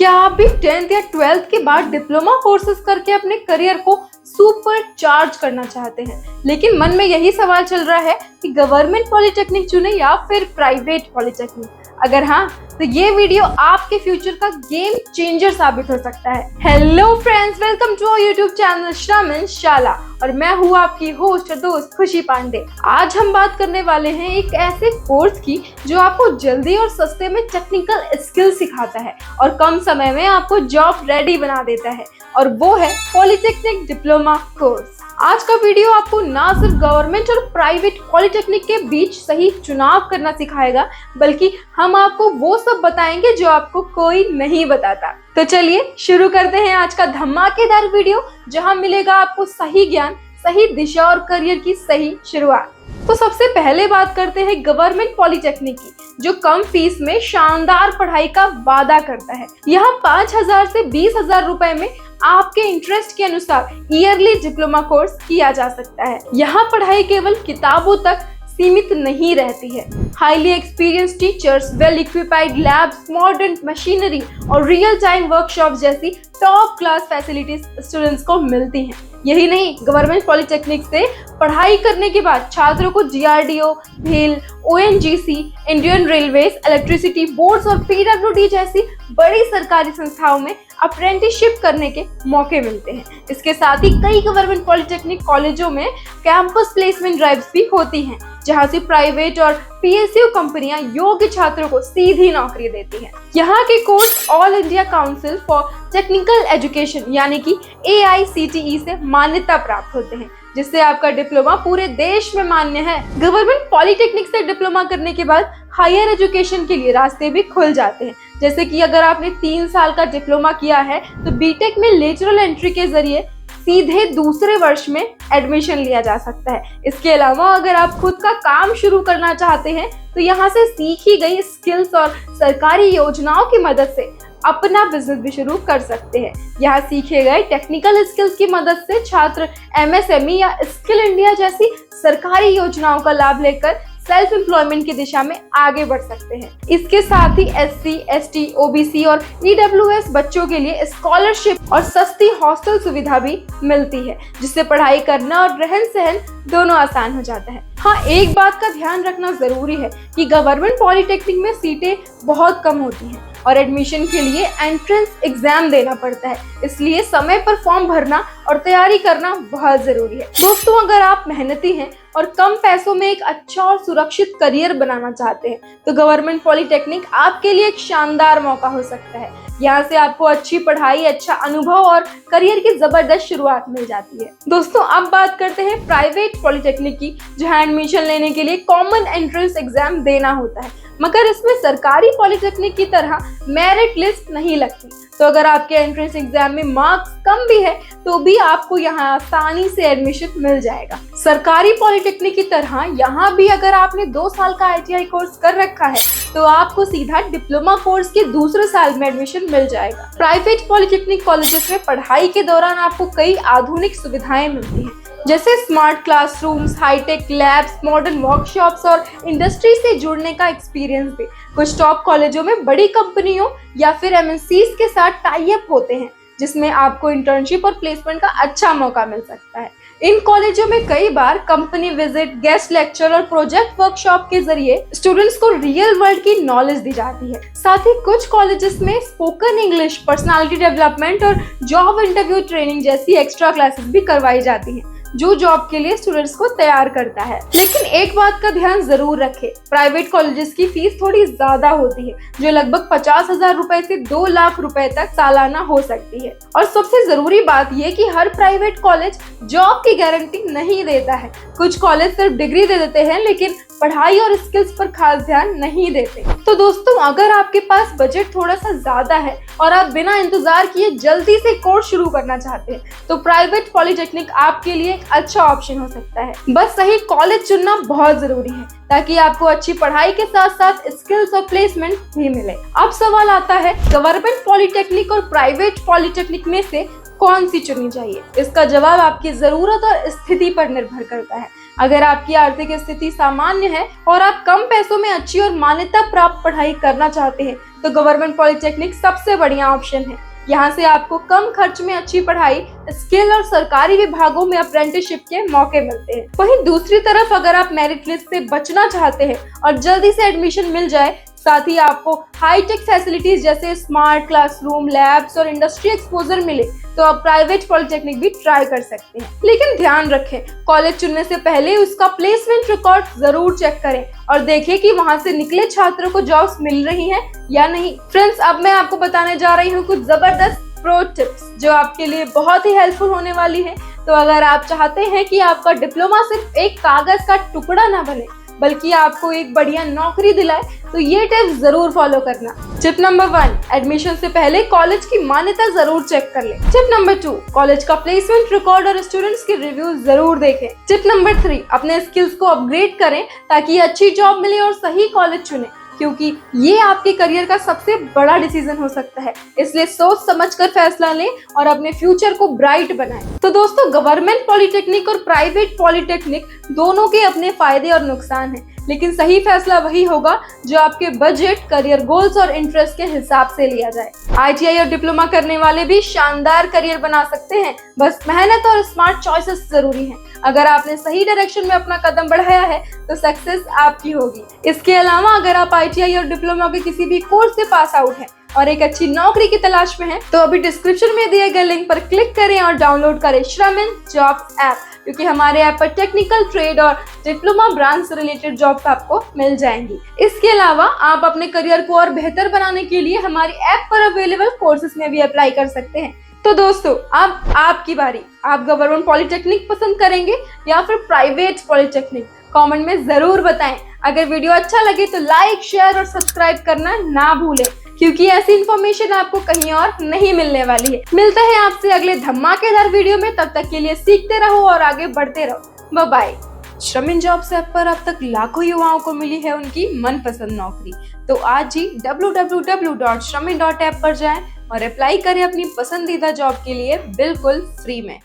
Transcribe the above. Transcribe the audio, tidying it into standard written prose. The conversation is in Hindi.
क्या आप भी 10th या 12th के बाद डिप्लोमा कोर्सेज करके अपने करियर को सुपर चार्ज करना चाहते हैं, लेकिन मन में यही सवाल चल रहा है कि गवर्नमेंट पॉलिटेक्निक चुने या फिर प्राइवेट पॉलिटेक्निक? अगर हाँ, तो ये वीडियो आपके फ्यूचर का गेम चेंजर साबित हो सकता है। Hello friends, welcome to our YouTube channel Shramin Shala और मैं हूँ आपकी होस्ट और दोस्त खुशी पांडे। आज हम बात करने वाले हैं एक ऐसे कोर्स की जो आपको जल्दी और सस्ते में टेक्निकल स्किल सिखाता है और कम समय में आपको जॉब रेडी बना देता है, और वो है पॉलिटेक्निक डिप्लोमा कोर्स। आज का वीडियो आपको ना सिर्फ गवर्नमेंट और प्राइवेट पॉलिटेक्निक के बीच सही चुनाव करना सिखाएगा, बल्कि हम आपको वो सब बताएंगे जो आपको कोई नहीं बताता। तो चलिए शुरू करते हैं आज का धमाकेदार वीडियो, जहां मिलेगा आपको सही ज्ञान, सही दिशा और करियर की सही शुरुआत। तो सबसे पहले बात करते हैं गवर्नमेंट पॉलिटेक्निक की, जो कम फीस में शानदार पढ़ाई का वादा करता है। यहाँ 5,000 से 20,000 रुपए में आपके इंटरेस्ट के अनुसार ईयरली डिप्लोमा कोर्स किया जा सकता है। यहाँ पढ़ाई केवल किताबों तक सीमित नहीं रहती है। Highly experience teachers, well equipped labs, modern machinery और रियल टाइम वर्कशॉप जैसी टॉप क्लास फैसिलिटीज स्टूडेंट्स को मिलती हैं। यही नहीं, गवर्नमेंट पॉलिटेक्निक से पढ़ाई करने के बाद छात्रों को DRDO, भेल, ONGC, Indian railways, electricity boards और PWD जैसी बड़ी सरकारी संस्थाओं में अप्रेंटिसशिप करने के मौके मिलते हैं। इसके साथ ही कई गवर्नमेंट पॉलिटेक्निक कॉलेजों में कैंपस प्लेसमेंट ड्राइव्स भी होती हैं, जहां से प्राइवेट और PSU कंपनियां योग्य छात्रों को सीधी नौकरी देती हैं। यहाँ के course all India council for technical education यानी कि AICTE से मान्यता प्राप्त होते हैं, जिससे आपका डिप्लोमा पूरे देश में मान्य है। गवर्नमेंट पॉलिटेक्निक से डिप्लोमा करने के बाद हायर एजुकेशन के लिए रास्ते भी खुल जाते हैं। जैसे कि अगर आपने 3 साल का डिप्लोमा किया है तो बीटेक में लेटरल एंट्री के जरिए सीधे दूसरे वर्ष में एडमिशन लिया जा सकता है। इसके अलावा अगर आप खुद का काम शुरू करना चाहते हैं तो यहाँ से सीखी गई स्किल्स और सरकारी योजनाओं की मदद से अपना बिजनेस भी शुरू कर सकते हैं। यहाँ सीखे गए टेक्निकल स्किल्स की मदद से छात्र MSME या स्किल इंडिया जैसी सरकारी योजनाओं का लाभ लेकर सेल्फ एम्प्लॉयमेंट की दिशा में आगे बढ़ सकते हैं। इसके साथ ही SC, ST, OBC और EWS बच्चों के लिए स्कॉलरशिप और सस्ती हॉस्टल सुविधा भी मिलती है, जिससे पढ़ाई करना और रहन सहन दोनों आसान हो जाता है। हाँ, एक बात का ध्यान रखना जरूरी है कि गवर्नमेंट पॉलिटेक्निक में सीटें बहुत कम होती हैं और एडमिशन के लिए एंट्रेंस एग्जाम देना पड़ता है, इसलिए समय पर फॉर्म भरना और तैयारी करना बहुत जरूरी है। दोस्तों, अगर आप मेहनती हैं और कम पैसों में एक अच्छा और सुरक्षित करियर बनाना चाहते हैं तो गवर्नमेंट पॉलिटेक्निक आपके लिए एक शानदार मौका हो सकता है। यहाँ से आपको अच्छी पढ़ाई, अच्छा अनुभव और करियर की जबरदस्त शुरुआत मिल जाती है। दोस्तों, अब बात करते हैं प्राइवेट पॉलिटेक्निक की, जहाँ एडमिशन लेने के लिए कॉमन एंट्रेंस एग्जाम देना होता है, मगर इसमें सरकारी पॉलिटेक्निक की तरह मेरिट लिस्ट नहीं लगती। तो अगर आपके एंट्रेंस एग्जाम में मार्क्स कम भी है तो भी आपको यहाँ आसानी से एडमिशन मिल जाएगा। सरकारी पॉलिटेक्निक की तरह यहाँ भी अगर आपने 2 साल का ITI कोर्स कर रखा है तो आपको सीधा डिप्लोमा कोर्स के दूसरे साल में एडमिशन मिल जाएगा। प्राइवेट पॉलिटेक्निक कॉलेजेस में पढ़ाई के दौरान आपको कई आधुनिक सुविधाएं मिलती हैं, जैसे smart classrooms, high tech labs, modern workshops और इंडस्ट्री से जुड़ने का एक्सपीरियंस भी। कुछ टॉप कॉलेजों में बड़ी कंपनियों या फिर MNCs के साथ टाई अप होते हैं, जिसमें आपको इंटर्नशिप और प्लेसमेंट का अच्छा मौका मिल सकता है। इन कॉलेजों में कई बार कंपनी विजिट, गेस्ट लेक्चर और प्रोजेक्ट वर्कशॉप के जरिए स्टूडेंट्स को रियल वर्ल्ड की नॉलेज दी जाती है। साथ ही कुछ कॉलेजेस में स्पोकन इंग्लिश, पर्सनालिटी डेवलपमेंट और जॉब इंटरव्यू ट्रेनिंग जैसी एक्स्ट्रा क्लासेस भी करवाई जाती हैं, जो जॉब के लिए स्टूडेंट्स को तैयार करता है। लेकिन एक बात का ध्यान जरूर रखें, प्राइवेट कॉलेजेस की फीस थोड़ी ज्यादा होती है, जो लगभग 50,000 रुपए से 2 लाख रुपए तक सालाना हो सकती है। और सबसे जरूरी बात यह कि हर प्राइवेट कॉलेज जॉब की गारंटी नहीं देता है। कुछ कॉलेज सिर्फ डिग्री दे देते हैं, लेकिन पढ़ाई और स्किल्स पर खास ध्यान नहीं देते। तो दोस्तों, अगर आपके पास बजट थोड़ा सा ज्यादा है और आप बिना इंतजार किए जल्दी से कोर्स शुरू करना चाहते हैं तो प्राइवेट पॉलिटेक्निक आपके लिए एक अच्छा ऑप्शन हो सकता है। बस सही कॉलेज चुनना बहुत जरूरी है, ताकि आपको अच्छी पढ़ाई के साथ साथ स्किल्स और प्लेसमेंट भी मिले। अब सवाल आता है, गवर्नमेंट पॉलिटेक्निक और प्राइवेट पॉलिटेक्निक में से कौन सी चुननी चाहिए? इसका जवाब आपकी जरूरत और स्थिति पर निर्भर करता है। अगर आपकी आर्थिक स्थिति सामान्य है और आप कम पैसों में अच्छी और मान्यता प्राप्त पढ़ाई करना चाहते हैं तो गवर्नमेंट पॉलिटेक्निक सबसे बढ़िया ऑप्शन है। यहाँ से आपको कम खर्च में अच्छी पढ़ाई, स्किल और सरकारी विभागों में अप्रेंटिसशिप के मौके मिलते हैं। वहीं दूसरी तरफ अगर आप मेरिट लिस्ट से बचना चाहते हैं और जल्दी से एडमिशन मिल जाए, साथ ही आपको हाईटेक फैसिलिटीज जैसे स्मार्ट क्लासरूम, लैब्स और इंडस्ट्री एक्सपोजर मिले तो आप प्राइवेट पॉलिटेक्निक भी ट्राई कर सकते हैं। लेकिन ध्यान रखें, कॉलेज चुनने से पहले उसका प्लेसमेंट रिकॉर्ड जरूर चेक करें और देखें कि वहां से निकले छात्रों को जॉब्स मिल रही हैं या नहीं। फ्रेंड्स, अब मैं आपको बताने जा रही हूँ कुछ जबरदस्त प्रो टिप्स जो आपके लिए बहुत ही हेल्पफुल होने वाली है। तो अगर आप चाहते हैं कि आपका डिप्लोमा सिर्फ एक कागज का टुकड़ा ना बने बल्कि आपको एक बढ़िया नौकरी दिलाए तो ये टिप्स जरूर फॉलो करना। टिप नंबर 1, एडमिशन से पहले कॉलेज की मान्यता जरूर चेक कर लें। टिप नंबर 2, कॉलेज का प्लेसमेंट रिकॉर्ड और स्टूडेंट्स के रिव्यू जरूर देखें। टिप नंबर 3, अपने स्किल्स को अपग्रेड करें ताकि अच्छी जॉब मिले और सही कॉलेज चुनें, क्योंकि ये आपके करियर का सबसे बड़ा डिसीजन हो सकता है। इसलिए सोच समझकर फैसला लें और अपने फ्यूचर को ब्राइट बनाएं। तो दोस्तों, गवर्नमेंट पॉलिटेक्निक और प्राइवेट पॉलिटेक्निक दोनों के अपने फायदे और नुकसान हैं, लेकिन सही फैसला वही होगा जो आपके बजट, करियर गोल्स और इंटरेस्ट के हिसाब से लिया जाए। ITI और डिप्लोमा करने वाले भी शानदार करियर बना सकते हैं, बस मेहनत और स्मार्ट चॉइसेस जरूरी हैं। अगर आपने सही डायरेक्शन में अपना कदम बढ़ाया है तो सक्सेस आपकी होगी। इसके अलावा अगर आप ITI और डिप्लोमा के किसी भी कोर्स से पास आउट हैं और एक अच्छी नौकरी की तलाश में हैं, तो अभी डिस्क्रिप्शन में दिए गए लिंक पर क्लिक करें और डाउनलोड करें श्रमिन जॉब्स ऐप, क्योंकि हमारे ऐप पर टेक्निकल, ट्रेड और डिप्लोमा ब्रांच से रिलेटेड जॉब्स आपको मिल जाएंगी। इसके अलावा आप अपने करियर को और बेहतर बनाने के लिए हमारी ऐप पर अवेलेबल कोर्सेज में भी अप्लाई कर सकते हैं। तो दोस्तों, अब आपकी बारी। आप गवर्नमेंट पॉलिटेक्निक पसंद करेंगे या फिर प्राइवेट पॉलिटेक्निक? कमेंट में जरूर बताएं। अगर वीडियो अच्छा लगे तो लाइक, शेयर और सब्सक्राइब करना ना भूलें, क्योंकि ऐसी इन्फॉर्मेशन आपको कहीं और नहीं मिलने वाली है। मिलते हैं आपसे अगले धमाकेदार वीडियो में। तब तक के लिए सीखते रहो और आगे बढ़ते रहो। Bye bye. Shramin jobs app पर अब तक लाखों युवाओं को मिली है उनकी मनपसंद नौकरी। तो आज ही www.shramin.app पर जाएं और अप्लाई करें अपनी पसंदीदा जॉब के लिए बिल्कुल फ्री में।